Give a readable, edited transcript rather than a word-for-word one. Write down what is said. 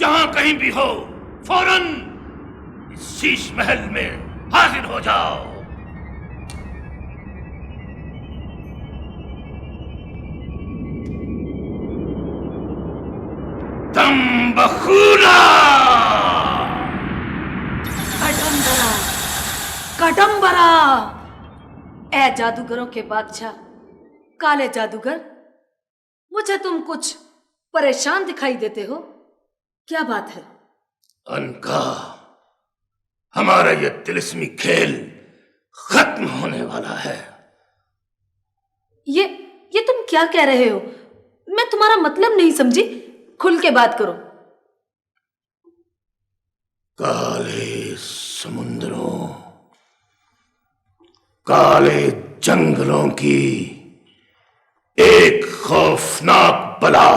जहां कहीं भी हो फौरन इस शीश महल में हाजिर हो जाओ। तंबखूला कटम्बरा, कटम्बरा। ए जादूगरों के बादशाह, काले जादूगर, मुझे तुम कुछ परेशान दिखाई देते हो, क्या बात है? अनका, हमारा ये तिलिस्मी खेल खत्म होने वाला है। ये तुम क्या कह रहे हो? मैं तुम्हारा मतलब नहीं समझी, खुल के बात करो। काले समुद्रों, काले जंगलों की एक खौफनाक बला